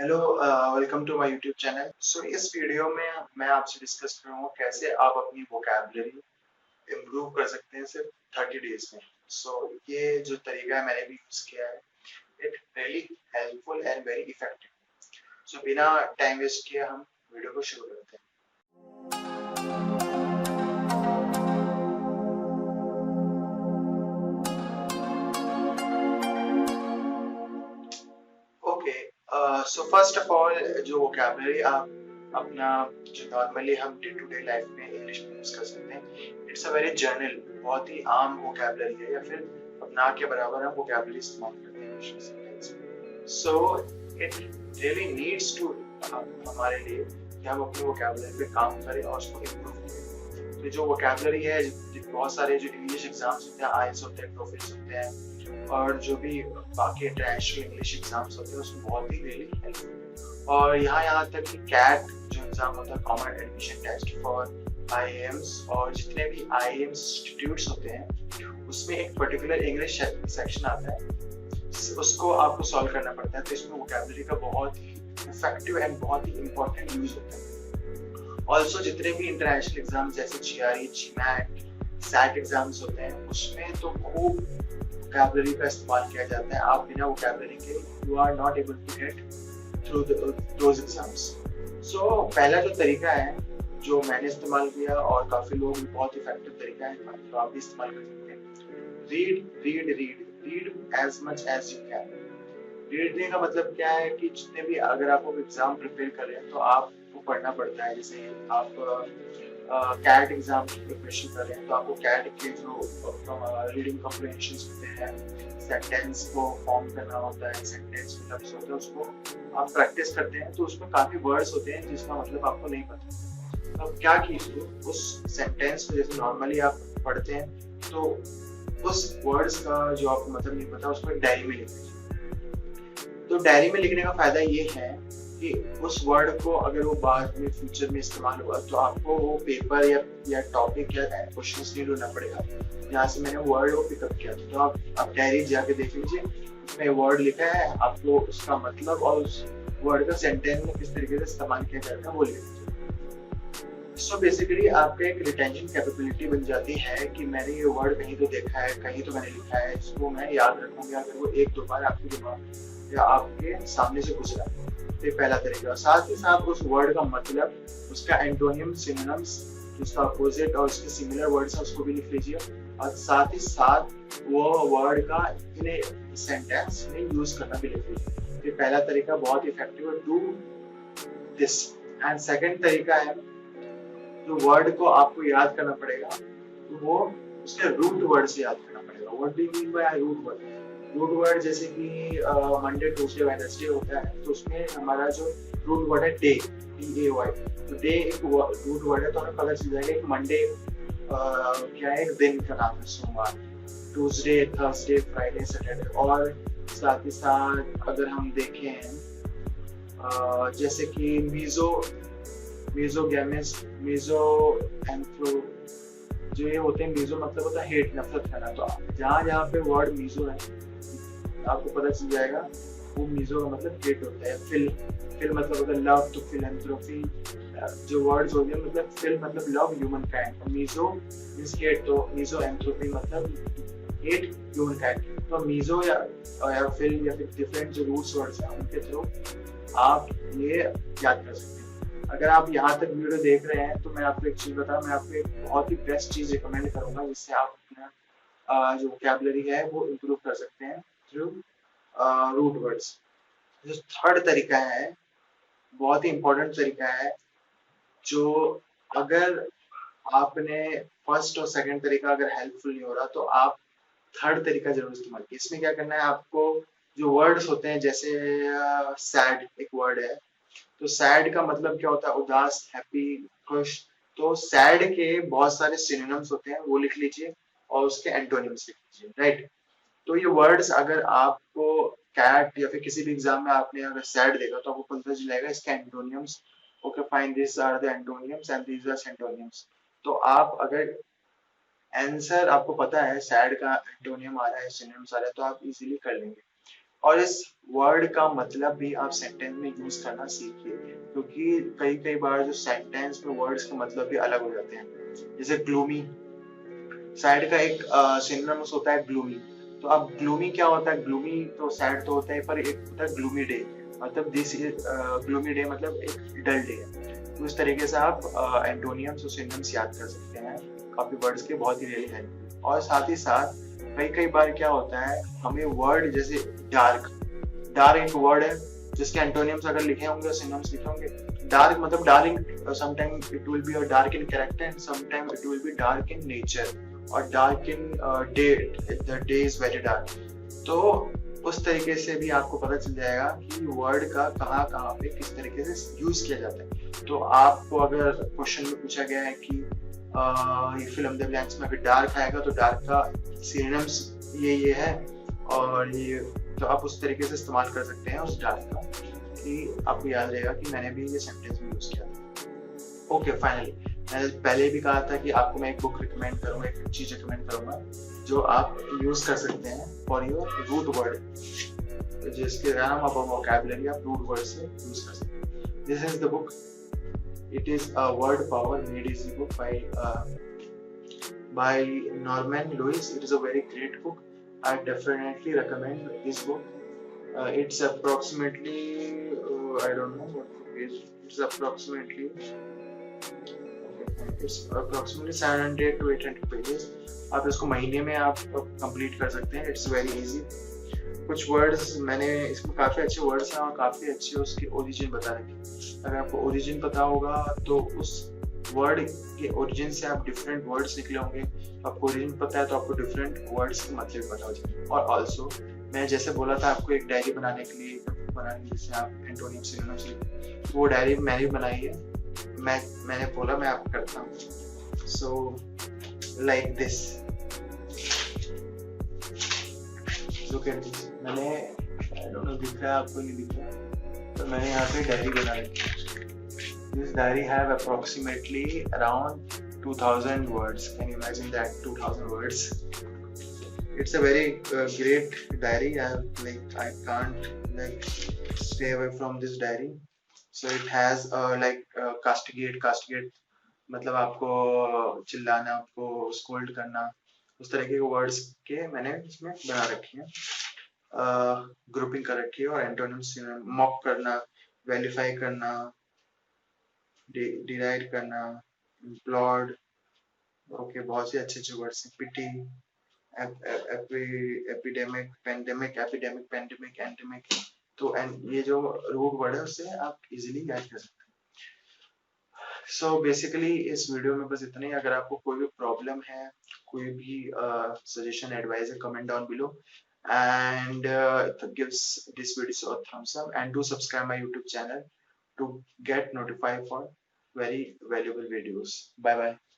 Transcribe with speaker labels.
Speaker 1: Hello, welcome to my YouTube channel. So इस video में मैं आपसे डिस्कस करूँगा कैसे आप अपनी वोकैबुलरी इम्प्रूव कर सकते हैं सिर्फ 30 डेज में। सो ये जो तरीका है मैंने भी यूज़ किया है। It really helpful and very effective. So बिना टाइम वेस्ट किए हम वीडियो को शुरू करते हैं। Okay, so first of all जो वोकैबुलरी आप अपना जो नॉर्मली हम डे टू डे लाइफ में इंग्लिश में यूज कर सकते हैं, इट्स अ वेरी जनरल, बहुत ही आम वोकैबुलरी है, या फिर अब ना के बराबर हम वोकैबुलरी इस्तेमाल करते हैं इंग्लिश में। So it really needs to हमारे लिए कि हम अपनी वोकैबुलरी पे काम करें और उसको इम्प्रूव करें। तो जो वोकैबुलरी है, बहुत सारे जो इंग्लिश एग्जाम्स होते हैं, आईएलटीएस होते हैं, टोफल्स होते हैं, और जो भी बाकी इंटरनेशनल इंग्लिश एग्जाम्स होते हैं उसमें बहुत ही रियली हेल्पफुल। और यहाँ तक कि कैट जो एग्जाम होता है, common admission test for IIMs, और जितने भी आईएम्स इंस्टीट्यूट्स होते हैं उसमें एक पर्टिकुलर इंग्लिश सेक्शन आता है, उसको आपको सॉल्व करना पड़ता है। तो इसमें वोकैबुलरी का बहुत ही इफेक्टिव एंड बहुत ही इंपॉर्टेंट यूज होता है। ऑल्सो जितने भी इंटरनेशनल एग्जाम जैसे जीआरई, जीमैट, सैट एग्जाम्स होते हैं उसमें तो खूब वोकैबुलरी का इस्तेमाल किया जाता है। आप बिना वोकैबुलरी के you are not able to get through those exams. So पहला जो तरीका है जो मैंने इस्तेमाल किया और काफी लोग बहुत इफेक्टिव तरीका है तो आप भी इस्तेमाल कर सकते हैं। Read read read read as much as you can. Reading का मतलब क्या है कि जितने भी अगर आप एग्जाम प्रिपेयर कर रहे हैं तो आपको पढ़ना पड़ता है। जैसे आप कैट एग्जाम की प्रिपरेशन कर रहे हैं तो आपको कैट के जो रीडिंग कॉम्प्रिहेंशन होते हैं, सेंटेंस को फॉर्म करना होता है, सेंटेंस में लफ्ज होते हैं, उसको आप प्रैक्टिस करते हैं। तो उसमें काफी वर्ड्स होते हैं जिसका मतलब आपको नहीं पता। तो आप क्या कीजिए, उस सेंटेंस को जैसे नॉर्मली आप पढ़ते हैं तो उस वर्ड्स का जो आपको मतलब नहीं पता उसको एक डायरी में लिख लीजिए। तो डायरी में लिखने का फायदा ये है कि उस वर्ड को अगर वो बाद में फ्यूचर में इस्तेमाल हुआ तो आपको वो पेपर या टॉपिक या क्वेश्चन नहीं ढूंढना पड़ेगा जहाँ से मैंने वर्ड को पिकअप किया। तो आप डायरी जाके देख लीजिए, उसमें वर्ड लिखा है, आपको उसका मतलब और उस वर्ड का सेंटेंस में किस तरीके से इस्तेमाल किया जाता है वो लिख लीजिए। सो बेसिकली आपका एक रिटेंशन कैपेबिलिटी बन जाती है कि मैंने ये वर्ड कहीं तो देखा है, कहीं तो मैंने लिखा है, इसको मैं याद रखूंगा अगर वो एक दो बार आपके दिमाग या आपके सामने से गुजरा। तो ये पहला तरीका। साथ ही साथ उस वर्ड का मतलब, उसका एंटोनियम, सिनोनिम्स, उसका अपोजिट और उसके सिमिलर वर्ड्स हैं उसको भी लिख लीजिए। और साथ ही साथ वो वर्ड का इन सेंटेंस में यूज करना भी लिख लीजिए। ये पहला तरीका बहुत इफेक्टिव है, डू दिस। एंड सेकंड तरीका है, जो वर्ड को आपको याद करना पड़ेगा तो वो उसके रूट वर्ड से याद करना पड़ेगा। What do you mean by root word? Root word जैसे कि मंडे, ट्यूसडे, वेडनेसडे होता है तो उसमें हमारा जो रूट वर्ड है डे, DAY। तो डे एक रूट वर्ड है तो हमें पता चल जाएगा कि मंडे क्या है, एक दिन का नाम है, सोमवार। Tuesday, Thursday, Friday, Saturday. और साथ ही साथ अगर हम देखें जैसे कि मीजोगेमिस, मीजो एंथ्रो, जो ये होते हैं, मीजो मतलब होता है हेट, नफरत करना। तो जहाँ जहाँ पे वर्ड मीजो है आपको पता चल जाएगा वो मीजो का मतलब हेट होता है। फिल मतलब होता है लव, तो फिलैंथ्रोपी जो वर्ड्स होते हैं, मतलब फिल मतलब love humankind, miso means hate, तो मीजो एंथ्रोपी मतलब हेट ह्यूमन काइंड। तो मीजो या फिल या फिर डिफरेंट जो रूट्स वर्ड्स हैं उनके थ्रू आप ये याद कर सकते हैं। अगर आप यहाँ तक वीडियो देख रहे हैं तो मैं आपको एक चीज बताऊँ, मैं आपको एक बहुत ही बेस्ट चीज रिकमेंड करूंगा जिससे आप अपना जो वोकैबुलरी है वो इम्प्रूव कर सकते हैं थ्रू रूट वर्ड्स। जो थर्ड तरीका है, बहुत ही इंपॉर्टेंट तरीका है, जो अगर आपने फर्स्ट और सेकंड तरीका अगर हेल्पफुल नहीं हो रहा तो आप थर्ड तरीका जरूर इस्तेमाल कीजिए। इसमें क्या करना है आपको, जो वर्ड्स होते हैं जैसे सैड एक वर्ड है, तो सैड का मतलब क्या होता है, उदास, हैप्पी, खुश। तो सैड के बहुत सारे सिनोनिम्स होते हैं वो लिख लीजिए और उसके एंटोनिम्स लिख लीजिए, राइट। तो ये वर्ड्स अगर आपको कैट या फिर किसी भी एग्जाम में आपने अगर सैड देखा तो आपको पता चल जाएगा इसके antonyms. Okay fine, this are the antonyms and these are synonyms. तो आप अगर आंसर आपको पता है, सैड का एंटोनियम आ रहा है, सिनोनिम्स आ रहा है, तो आप इजीली कर लेंगे। और इस वर्ड का मतलब भी आप सेंटेंस में यूज करना सीखिए, क्योंकि कई बार जो सेंटेंस में वर्ड्स के मतलब भी अलग हो जाते हैं। जैसे ग्लूमी, सैड का एक सिनोनिमस होता है ग्लूमी। तो अब ग्लूमी क्या होता है? ग्लूमी तो सैड तो होता है, पर एक होता है ग्लूमी डे, मतलब दिस इज ग्लूमी डे मतलब एक डल डे है। तो इस तरीके से आप एंटोनियम्स और सिनोनिम्स याद कर सकते हैं काफी वर्ड्स के, बहुत ही रियली है। और साथ ही साथ कई बार क्या होता है, हमें वर्ड जैसे डार्क, डार्क एक वर्ड है जिसके एंटोनियम्स अगर लिखे होंगे, सिनोनिम्स लिखे होंगे। डार्क मतलब dark, sometime it will be dark in character and sometime it will be dark in nature, और dark in day, the day is very dark. तो उस तरीके से भी आपको पता चल जाएगा कि वर्ड का कहाँ कहाँ पे किस तरीके से यूज किया जाता है। तो आपको अगर क्वेश्चन में पूछा गया है कि ये फिल्म द ब्लैंक्स में अगर डार्क आएगा तो डार्क का सिनोनिम्स ये है, और ये तो आप उस तरीके से इस्तेमाल कर सकते हैं उस डार्क का, कि आपको याद रहेगा कि मैंने भी ये सेंटेंस में यूज किया था। ओके, फाइनली मैंने पहले भी कहा था कि आपको मैं एक बुक रिकमेंड करूंगा, एक चीज रिकमेंड करूंगा जो आप यूज कर सकते हैं फॉर योर रूट वर्ड, जिसके नाम आप वोकैबुलरी आप रूट वर्ड से यूज कर सकते हैं। This is the book, it is a word power made easy book by Norman Lewis. It is a very great book. I definitely recommend this book. It's approximately I don't know what the page. It's approximately 700 to 800 pages. आप इसको महीने में आप complete कर सकते हैं। It's very easy. कुछ words मैंने इसमें काफी अच्छे वर्ड्स हैं और काफी अच्छे उसके ओरिजिन बता रखे। अगर आपको ओरिजिन पता होगा तो उस वर्ड के ओरिजिन से आप डिफरेंट वर्ड्स निकले होंगे। आपको ओरिजिन पता है तो आपको डिफरेंट वर्ड्स के मतलब पता हो जाएंगे। और ऑल्सो मैं जैसे बोला था आपको एक डायरी बनाने के लिए, जिससे आप एंटोनियम सिनोनिम्स, वो डायरी मैंने भी बनाई है। मैंने बोला मैं आपको करता हूँ। So like this, look at this. मैंने आई डोंट नो दिख रहा है आपको, नहीं दिख रहा, तो मैंने यहाँ पे डायरी बनाई। This diary have approximately around 2000 words. Can you imagine that? 2000 words. It's a very great diary. I can't stay away from this diary. So it has castigate मतलब आपको चिल्लाना, आपको स्कोल्ड करना, उस तरह के वर्ड्स के मैंने इसमें बना रखी है, ग्रुपिंग कर रखी है। और एंटोनिम्स मॉक करना, वेलीफाई करना, डिराइड करना, इम्प्लॉर्ड, ओके, बहुत से अच्छे वर्ड्स हैं। पिटी, एपिडेमिक, पेंडेमिक, एंडेमिक। तो ये जो रूट वर्ड है उससे आप इजीली याद कर सकते हैं। सो बेसिकली इस वीडियो में बस इतना ही। अगर आपको कोई भी प्रॉब्लम है, कोई भी सजेशन, एडवाइस है, comment down below and gives this video a thumbs up and do subscribe my YouTube channel to get notified for very valuable videos. Bye bye.